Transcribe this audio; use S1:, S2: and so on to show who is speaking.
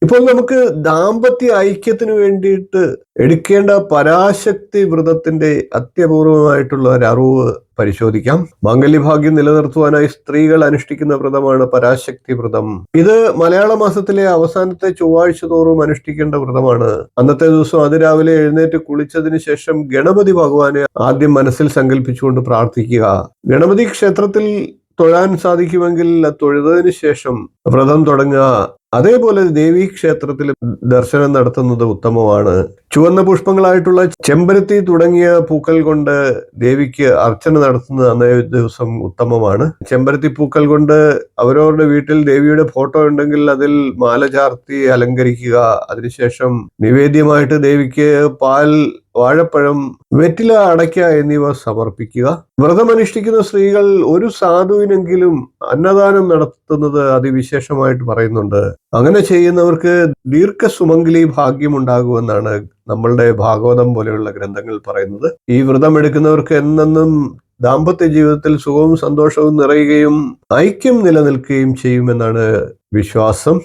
S1: ഇപ്പോൾ നമുക്ക് ദാമ്പത്യ ഐക്യത്തിന് വേണ്ടിയിട്ട് എടുക്കേണ്ട പരാശക്തി വ്രതത്തിന്റെ അത്യപൂർവമായിട്ടുള്ള ഒരു അറിവ് പരിശോധിക്കാം. മാംഗല്യഭാഗ്യം നിലനിർത്തുവാനായി സ്ത്രീകൾ അനുഷ്ഠിക്കുന്ന വ്രതമാണ് പരാശക്തി വ്രതം. ഇത് മലയാള മാസത്തിലെ അവസാനത്തെ ചൊവ്വാഴ്ച തോറും അനുഷ്ഠിക്കേണ്ട വ്രതമാണ്. അന്നത്തെ ദിവസം അതിരാവിലെ എഴുന്നേറ്റ് കുളിച്ചതിന് ശേഷം ഗണപതി ഭഗവാനെ ആദ്യം മനസ്സിൽ സങ്കല്പിച്ചുകൊണ്ട് പ്രാർത്ഥിക്കുക. ഗണപതി ക്ഷേത്രത്തിൽ തൊഴാൻ സാധിക്കുമെങ്കിൽ തൊഴുതതിന് ശേഷം വ്രതം തുടങ്ങുക. അതേപോലെ ദേവീ ക്ഷേത്രത്തിൽ ദർശനം നടത്തുന്നത് ഉത്തമമാണ്. ചുവന്ന പുഷ്പങ്ങളായിട്ടുള്ള ചെമ്പരത്തി തുടങ്ങിയ പൂക്കൾ കൊണ്ട് ദേവിക്ക് അർച്ചന നടത്തുന്നത് അന്നേ ദിവസം ഉത്തമമാണ്. ചെമ്പരത്തി പൂക്കൾ കൊണ്ട് അവരവരുടെ വീട്ടിൽ ദേവിയുടെ ഫോട്ടോ ഉണ്ടെങ്കിൽ അതിൽ മാല ചാർത്തി അലങ്കരിക്കുക. അതിനുശേഷം നിവേദ്യമായിട്ട് ദേവിക്ക് പാൽ, വാഴപ്പഴം, വെറ്റില, അടയ്ക്ക എന്നിവ സമർപ്പിക്കുക. വ്രതമനുഷ്ഠിക്കുന്ന സ്ത്രീകൾ ഒരു സാധുവിനെങ്കിലും അന്നദാനം നടത്തുന്നത് അതിവിശേഷമായിട്ട് പറയുന്നുണ്ട്. അങ്ങനെ ചെയ്യുന്നവർക്ക് ദീർഘസുമംഗലി ഭാഗ്യം ഉണ്ടാകുമെന്നാണ് നമ്മളുടെ ഭാഗവതം പോലെയുള്ള ഗ്രന്ഥങ്ങൾ പറയുന്നത്. ഈ വ്രതം എടുക്കുന്നവർക്ക് എന്നെന്നും ദാമ്പത്യ ജീവിതത്തിൽ സുഖവും സന്തോഷവും നിറയുകയും ഐക്യം നിലനിൽക്കുകയും ചെയ്യുമെന്നാണ് വിശ്വാസം.